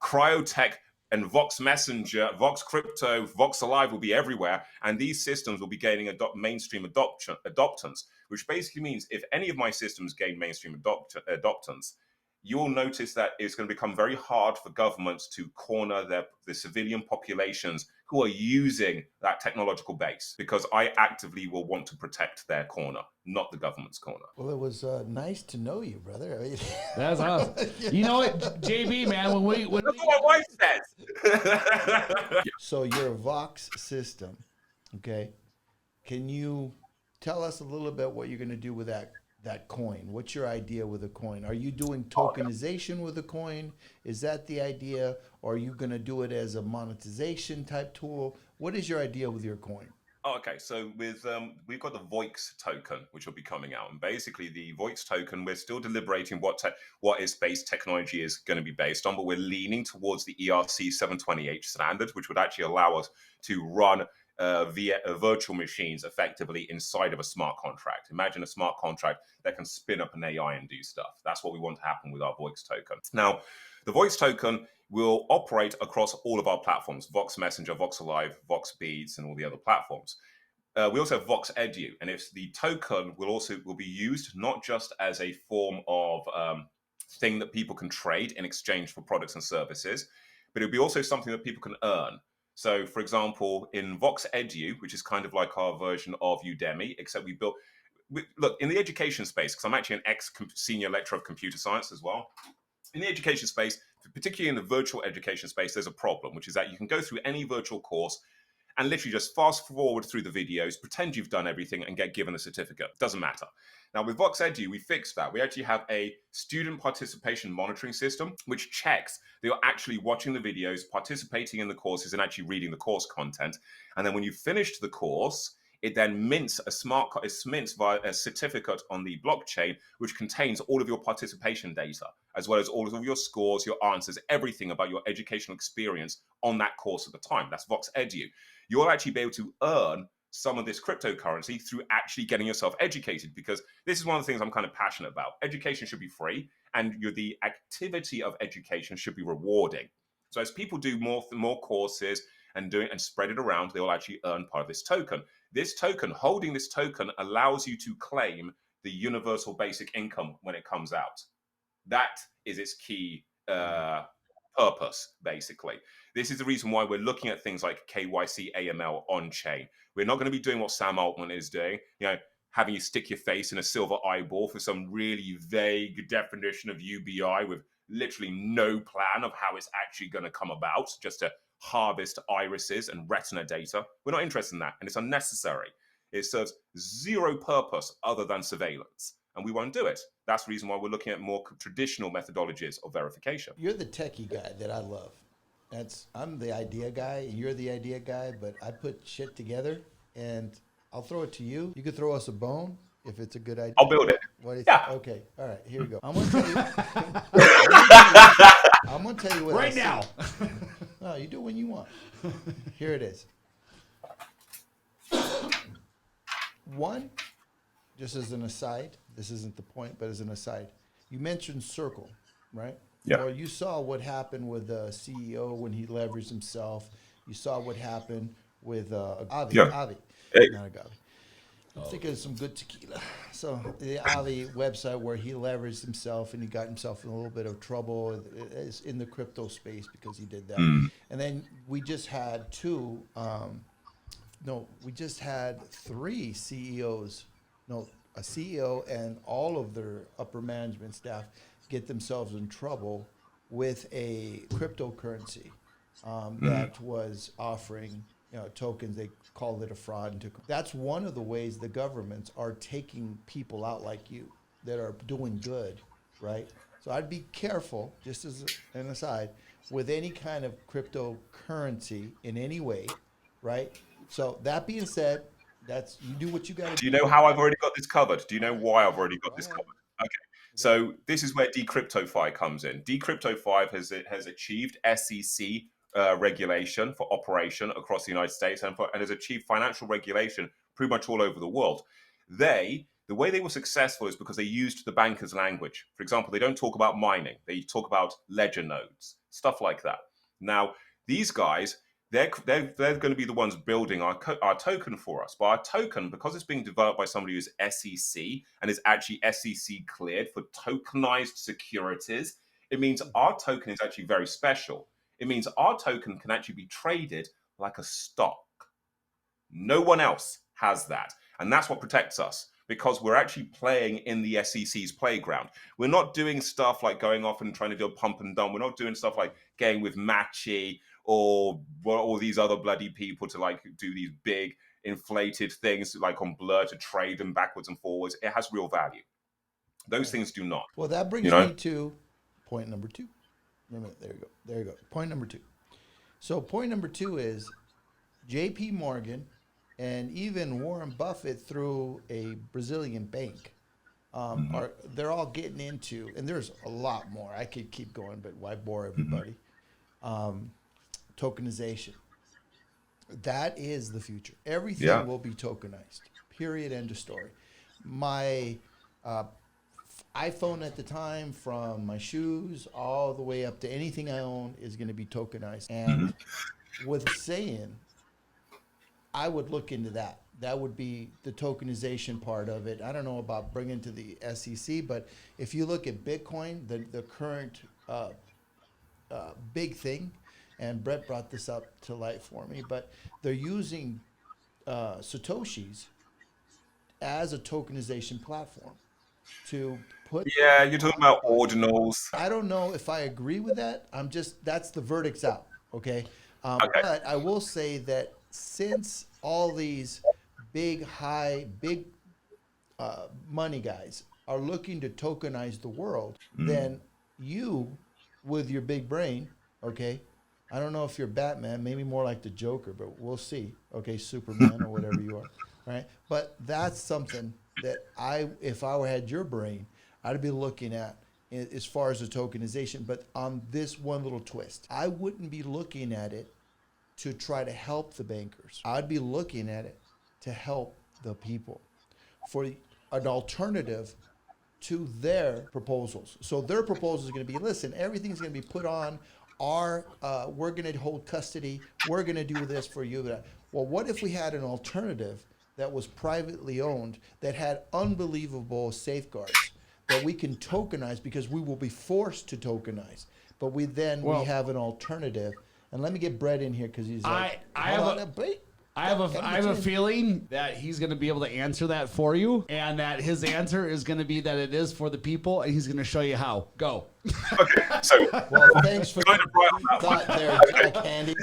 cryotech and Vox Messenger, Vox Crypto, Vox Alive will be everywhere, and these systems will be gaining mainstream adoptance, which basically means if any of my systems gain mainstream adoptance, you will notice that it's going to become very hard for governments to corner the civilian populations who are using that technological base, because I actively will want to protect their corner, not the government's corner. Well, it was nice to know you, brother. I mean, That's awesome. You know what, JB, man, when That's what my wife says. so your Vox system, okay? Can you tell us a little bit what you're going to do with that coin? What's your idea with a coin? Are you doing tokenization with a coin? Is that the idea? Or are you going to do it as a monetization type tool? What is your idea with your coin? Okay, so with we've got the Voix token, which will be coming out, and basically the Voix token, we're still deliberating what its base technology is going to be based on, but we're leaning towards the ERC 720H standard, which would actually allow us to run via virtual machines effectively inside of a smart contract. Imagine a smart contract that can spin up an AI and do stuff. That's what we want to happen with our Voix token. Now, the Voix token will operate across all of our platforms: Vox Messenger, Vox Alive, Vox Beads, and all the other platforms. We also have Vox Edu, and it's the token will be used not just as a form of thing that people can trade in exchange for products and services, but it'll be also something that people can earn. So, for example, in Vox Edu, which is kind of like our version of Udemy, except look, in the education space, because I'm actually an ex-senior lecturer of computer science as well. In the education space, particularly in the virtual education space, there's a problem, which is that you can go through any virtual course and literally just fast forward through the videos, pretend you've done everything, and get given a certificate. Doesn't matter. Now, with Vox Edu, we fixed that. We actually have a student participation monitoring system, which checks that you're actually watching the videos, participating in the courses, and actually reading the course content. And then when you've finished the course, it then mints via a certificate on the blockchain, which contains all of your participation data, as well as all of your scores, your answers, everything about your educational experience on that course at the time. That's Vox Edu. You'll actually be able to earn some of this cryptocurrency through actually getting yourself educated, because this is one of the things I'm kind of passionate about. Education should be free, and the activity of education should be rewarding. So as people do more courses and spread it around, they will actually earn part of this token. This token, holding this token, allows you to claim the universal basic income when it comes out. That is its key purpose, basically. This is the reason why we're looking at things like KYC AML on chain. We're not going to be doing what Sam Altman is doing, having you stick your face in a silver eyeball for some really vague definition of UBI with literally no plan of how it's actually going to come about, just to harvest irises and retina data. We're not interested in that, and it's unnecessary. It serves zero purpose other than surveillance, and we won't do it. That's the reason why we're looking at more traditional methodologies of verification. You're the techie guy that I love. I'm the idea guy, and you're the idea guy, but I put shit together, and I'll throw it to you. You could throw us a bone if it's a good idea. I'll build it. What do you Yeah. think? Okay. All right. Here we go. I'm gonna tell you what right now. No, you do it when you want. Here it is. One, just as an aside, this isn't the point, but as an aside, you mentioned circle. right? Yeah. Well, you saw what happened with the CEO when he leveraged himself. You saw what happened with Yeah. Avi, Eh, not Agave. I'm thinking of some good tequila. So the Avi website where he leveraged himself and he got himself in a little bit of trouble in the crypto space because he did that. And then we just had we just had three CEOs, no, a CEO and all of their upper management staff get themselves in trouble with a cryptocurrency that was offering tokens. They called it a fraud. That's one of the ways the governments are taking people out like you that are doing good, right? So I'd be careful, just as an aside, with any kind of cryptocurrency in any way, right? So that being said, you do what you got to Do you do. know how I've already got this covered? Do you know why I've already got Go this ahead. covered? Okay. So this is where Decrypto5 comes in. Decrypto5 has achieved SEC regulation for operation across the United States and has achieved financial regulation pretty much all over the world. The way they were successful is because they used the banker's language. For example, they don't talk about mining. They talk about ledger nodes, stuff like that. Now, these guys, they're going to be the ones building our token for us. But our token, because it's being developed by somebody who's SEC and is actually SEC cleared for tokenized securities, it means our token is actually very special. It means our token can actually be traded like a stock. No one else has that. And that's what protects us because we're actually playing in the SEC's playground. We're not doing stuff like going off and trying to do a pump and dump. We're not doing stuff like getting with Matchy or all these other bloody people to like do these big inflated things like on Blur to trade them backwards and forwards. It has real value. Those things do not. Well, that brings You know? me to point number two. Wait a minute, there you go. There you go. Point number two. So point number two is J.P. Morgan and even Warren Buffett through a Brazilian bank they're all getting into, and there's a lot more. I could keep going, but why bore everybody? Tokenization. That is the future. Everything will be tokenized. Period. End of story. My iPhone at the time, from my shoes all the way up to anything I own, is going to be tokenized. And with saying, I would look into that. That would be the tokenization part of it. I don't know about bringing to the SEC, but if you look at Bitcoin, the current big thing, and Bret brought this up to light for me, but they're using Satoshis as a tokenization platform to put. Yeah, you're talking about ordinals. I don't know if I agree with that. That's the verdict's out. Okay. Okay. But I will say that since all these big money guys are looking to tokenize the world, then you, with your big brain, okay, I don't know if you're Batman, maybe more like the Joker, but we'll see. Okay, Superman or whatever you are, right? But that's something that if I had your brain, I'd be looking at as far as the tokenization, but on this one little twist. I wouldn't be looking at it to try to help the bankers. I'd be looking at it to help the people for an alternative to their proposals. So their proposal is going to be, listen, everything's going to be put on we're going to hold custody. We're going to do this for you. Well, what if we had an alternative that was privately owned that had unbelievable safeguards that we can tokenize, because we will be forced to tokenize, but we have an alternative. And let me get Bret in here because he's like, I have a feeling that he's going to be able to answer that for you, and that his answer is going to be that it is for the people, and he's going to show you how. Go. Okay, so well, thanks for kind of right on that thought there, Jack Handy.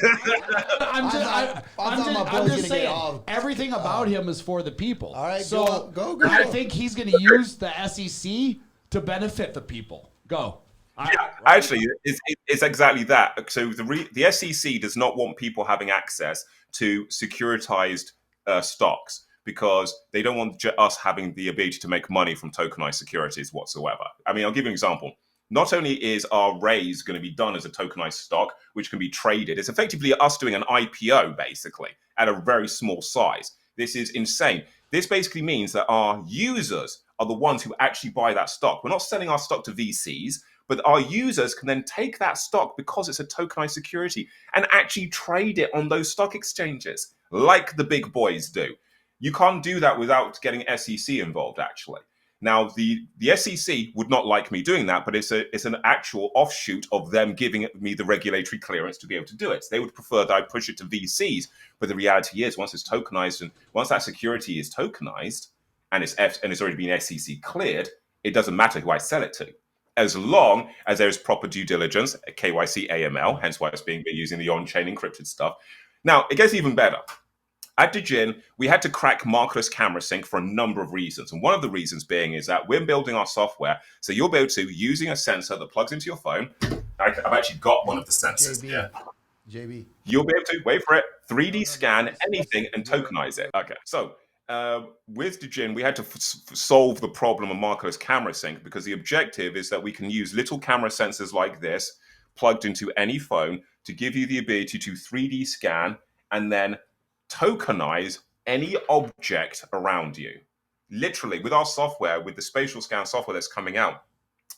I'm just saying, everything about him is for the people. All right, so go. I think he's going to use the SEC to benefit the people. Go. Yeah, actually, it's exactly that. So the SEC does not want people having access to securitized stocks because they don't want us having the ability to make money from tokenized securities whatsoever. I mean, I'll give you an example. Not only is our raise going to be done as a tokenized stock, which can be traded, it's effectively us doing an IPO, basically, at a very small size. This is insane. This basically means that our users are the ones who actually buy that stock. We're not selling our stock to VCs. But our users can then take that stock because it's a tokenized security and actually trade it on those stock exchanges like the big boys do. You can't do that without getting SEC involved, actually. Now, the SEC would not like me doing that, but it's an actual offshoot of them giving me the regulatory clearance to be able to do it. They would prefer that I push it to VCs, but the reality is, once it's tokenized and once that security is tokenized and it's already been SEC cleared, it doesn't matter who I sell it to, as long as there is proper due diligence, KYC, AML, hence why it's being using the on-chain encrypted stuff. Now, it gets even better. At Djinn, we had to crack markerless camera sync for a number of reasons. And one of the reasons being is that we're building our software, so you'll be able to, using a sensor that plugs into your phone. I've actually got one of the sensors here. JB. You'll be able to, wait for it, 3D scan anything and tokenize it. Okay, so with Djinn, we had to solve the problem of markerless camera sync because the objective is that we can use little camera sensors like this plugged into any phone to give you the ability to 3D scan and then tokenize any object around you. Literally, with our software, with the spatial scan software that's coming out,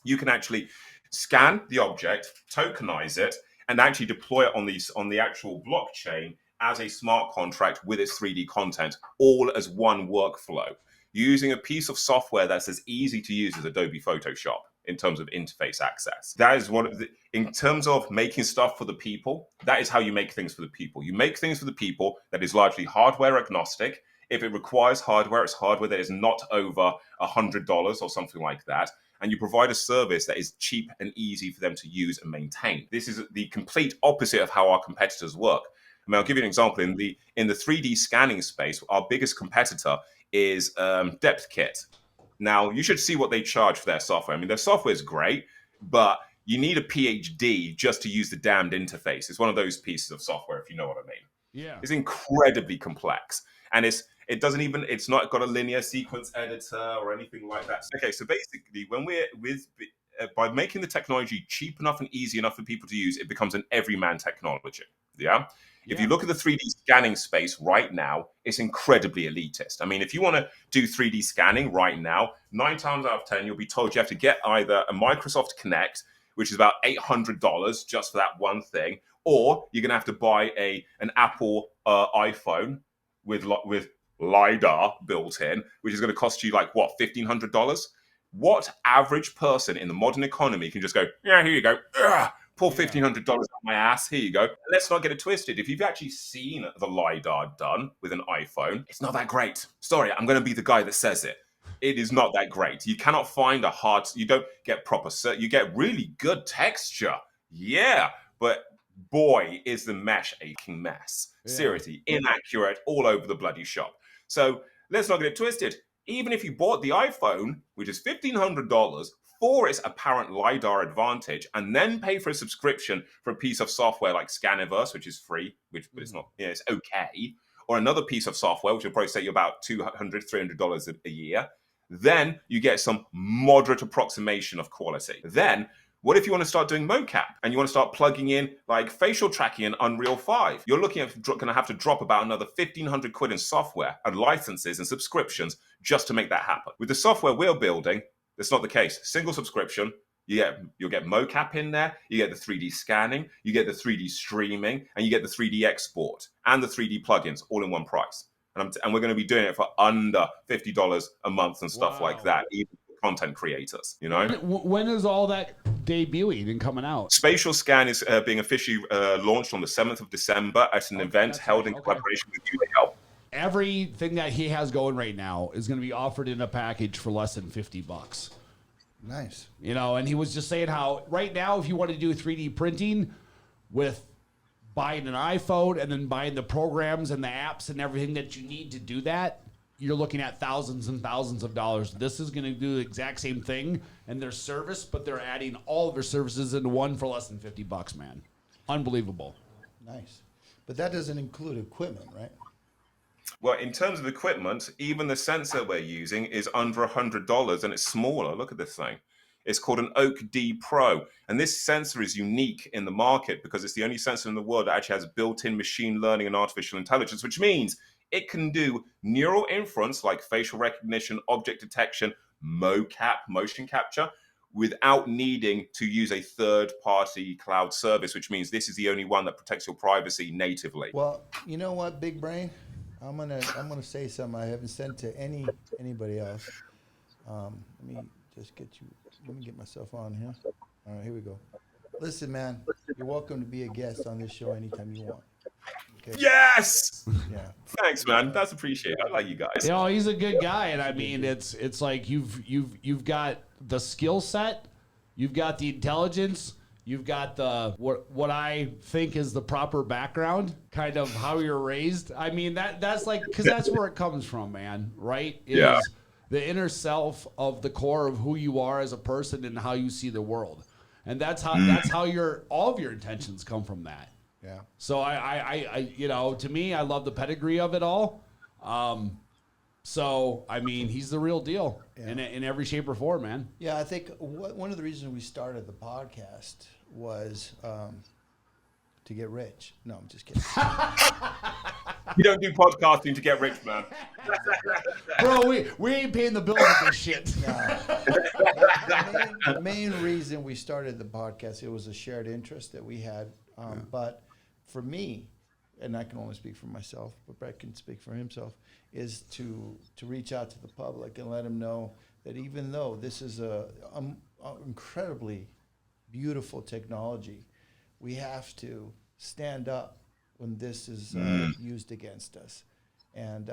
you can actually scan the object, tokenize it, and actually deploy it on the actual blockchain as a smart contract with its 3D content, all as one workflow, using a piece of software that's as easy to use as Adobe Photoshop in terms of interface access. That is in terms of making stuff for the people, that is how you make things for the people. You make things for the people that is largely hardware agnostic. If it requires hardware, it's hardware that is not over $100 or something like that. And you provide a service that is cheap and easy for them to use and maintain. This is the complete opposite of how our competitors work. I mean, I'll give you an example. In the 3D scanning space, our biggest competitor is DepthKit. Now, you should see what they charge for their software. I mean, their software is great, but you need a PhD just to use the damned interface. It's one of those pieces of software, if you know what I mean. Yeah. It's incredibly complex. And it's not got a linear sequence editor or anything like that. Okay, so basically, by making the technology cheap enough and easy enough for people to use, it becomes an everyman technology. Yeah. If you look at the 3D scanning space right now, it's incredibly elitist. I mean, if you want to do 3D scanning right now, 9 times out of 10, you'll be told you have to get either a Microsoft Kinect, which is about $800 just for that one thing, or you're going to have to buy an Apple iPhone with LiDAR built in, which is going to cost you like, what, $1,500? What average person in the modern economy can just go, yeah, here you go, pull $1,500 out my ass, here you go. Let's not get it twisted. If you've actually seen the LiDAR done with an iPhone, it's not that great. Sorry, I'm going to be the guy that says it. It is not that great. You cannot find you don't get proper, you get really good texture. Yeah, but boy, is the mesh a mess. Yeah. Seriously, inaccurate all over the bloody shop. So let's not get it twisted. Even if you bought the iPhone, which is $1,500, for its apparent LiDAR advantage, and then pay for a subscription for a piece of software like Scaniverse, which is free, but it's not, it's okay, or another piece of software, which will probably save you about $200, $300 a year, then you get some moderate approximation of quality. Then, what if you want to start doing mocap and you want to start plugging in like facial tracking in Unreal 5? You're looking at going to have to drop about another 1,500 quid in software and licenses and subscriptions just to make that happen. With the software we're building, that's not the case. Single subscription, you'll get mocap in there, you get the 3D scanning, you get the 3D streaming, and you get the 3D export and the 3D plugins all in one price. And we're going to be doing it for under $50 a month and stuff like that, even for content creators, you know? When is all that debuting and coming out? Spatial Scan is being officially launched on the 7th of December at an event held in collaboration with UAL. Everything that he has going right now is going to be offered in a package for less than $50. Nice. You know, and he was just saying how right now, if you want to do 3D printing with buying an iPhone and then buying the programs and the apps and everything that you need to do that, you're looking at thousands and thousands of dollars. This is going to do the exact same thing in their service, but they're adding all of their services into one for less than $50, man. Unbelievable. Nice. But that doesn't include equipment, right? Well, in terms of equipment, even the sensor we're using is under $100 and it's smaller. Look at this thing. It's called an Oak D Pro. And this sensor is unique in the market because it's the only sensor in the world that actually has built-in machine learning and artificial intelligence, which means it can do neural inference like facial recognition, object detection, mocap, motion capture, without needing to use a third-party cloud service, which means this is the only one that protects your privacy natively. Well, you know what, Big Brain? I'm gonna say something I haven't said to anybody else. Let me just let me get myself on here. All right, here we go. Listen, man, you're welcome to be a guest on this show anytime you want. Okay. Yes. Yeah. Thanks, man. That's appreciated. I like you guys. You know, he's a good guy, and I mean, it's like you've got the skill set, you've got the intelligence, you've got the what I think is the proper background, kind of how you're raised. I mean, that's like, because that's where it comes from, man. Right? Yeah. Is the inner self of the core of who you are as a person and how you see the world, and that's how all of your intentions come from that. Yeah. So I you know, to me, I love the pedigree of it all. So I mean, he's the real deal in every shape or form, man. Yeah, I think one of the reasons we started the podcast was to get rich. No, I'm just kidding. You don't do podcasting to get rich, man. Bro, we ain't paying the bills with this shit. The main reason we started the podcast, it was a shared interest that we had. But for me, and I can only speak for myself, but Bret can speak for himself, is to reach out to the public and let them know that even though this is a incredibly beautiful technology, we have to stand up when this is used against us. And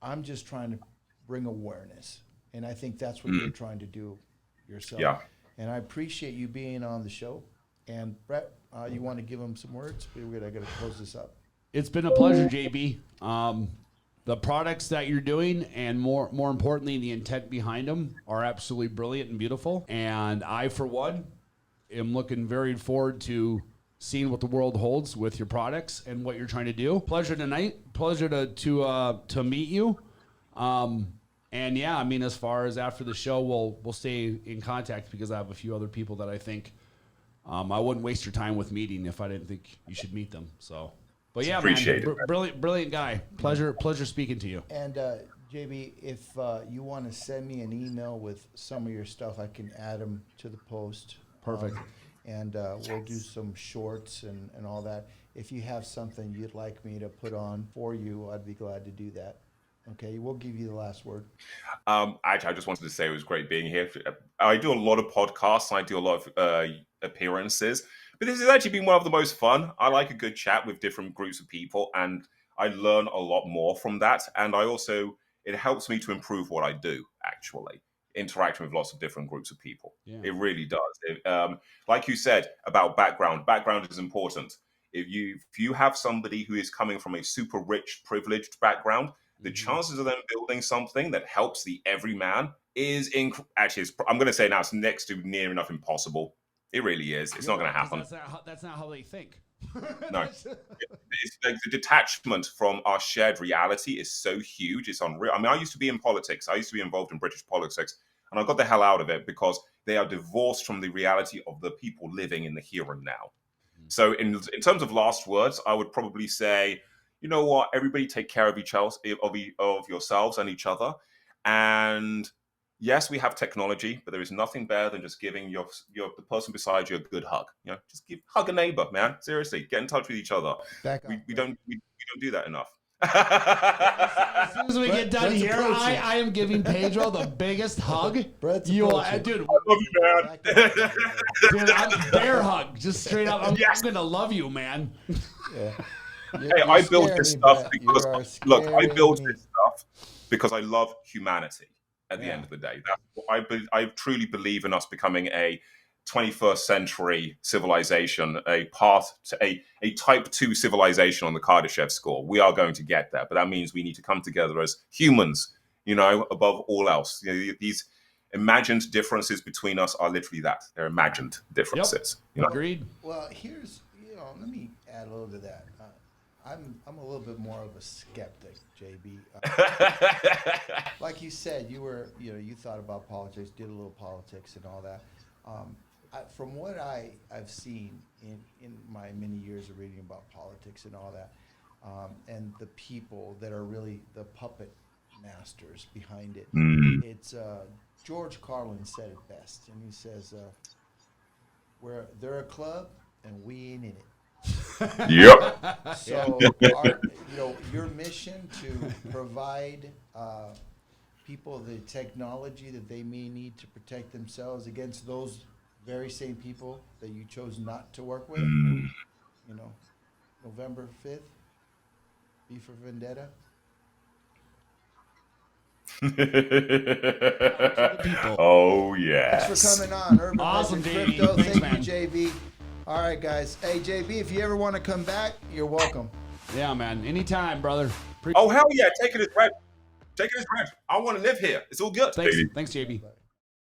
I'm just trying to bring awareness. And I think that's what you're trying to do yourself. Yeah. And I appreciate you being on the show. And Bret, you want to give them some words? I got to close this up. It's been a pleasure, JB. The products that you're doing, and more importantly, the intent behind them, are absolutely brilliant and beautiful. And I, for one, am looking very forward to seeing what the world holds with your products and what you're trying to do. Pleasure tonight. Pleasure to meet you. And yeah, I mean, as far as after the show, we'll stay in contact, because I have a few other people that I think I wouldn't waste your time with meeting if I didn't think you should meet them. So, but yeah, Appreciate man, it. brilliant guy. Pleasure speaking to you. And JB, if you want to send me an email with some of your stuff, I can add them to the post. Perfect. And we'll do some shorts and all that. If you have something you'd like me to put on for you, I'd be glad to do that. Okay, we'll give you the last word. Actually, I just wanted to say it was great being here. I do a lot of podcasts. I do a lot of appearances. But this has actually been one of the most fun. I like a good chat with different groups of people, and I learn a lot more from that. And it helps me to improve what I do, actually, interacting with lots of different groups of people. Yeah. It really does. Like you said about background is important. If you have somebody who is coming from a super rich, privileged background, the chances of them building something that helps the everyman is I'm going to say now, it's next to near enough impossible. It really is. It's not going to happen. That's not how they think. No. It's like the detachment from our shared reality is so huge. It's unreal. I mean, I used to be in politics. I used to be involved in British politics, and I got the hell out of it because they are divorced from the reality of the people living in the here and now. So in terms of last words, I would probably say, you know what? Everybody take care of of yourselves and each other. And yes, we have technology, but there is nothing better than just giving the person beside you a good hug. You know, just hug a neighbor, man. Seriously, get in touch with each other. We don't do that enough. As soon as we get done here, I am giving Pedro the biggest hug. Dude, I love you, man. Dude, I'm bear hug, just straight up. I'm gonna love you, man. Yeah. Hey, I build this stuff because I love humanity. At the end of the day, I truly believe in us becoming a 21st century civilization, a path to a type 2 civilization on the Kardashev score. We are going to get there, but that means we need to come together as humans, above all else. These imagined differences between us are literally that. They're imagined differences. Yep. Agreed. Well, here's, let me add a little to that. I'm a little bit more of a skeptic, JB. Like you said, you thought about politics, did a little politics and all that. From what I've seen in my many years of reading about politics and all that, and the people that are really the puppet masters behind it. Mm. It's George Carlin said it best, and he says, they're a club and we ain't in it. Yep. So, your mission to provide people the technology that they may need to protect themselves against those very same people that you chose not to work with. Mm. November 5th, B for Vendetta. Oh yes. Thanks for coming on, Urban Awesome, Legend JB. Crypto. Thanks, Thank you, JB. All right, guys. Hey, JB, if you ever want to come back, you're welcome. Yeah, man. Anytime, brother. Oh hell yeah, take it as read. Take it as read. I want to live here. It's all good. Thanks, JB.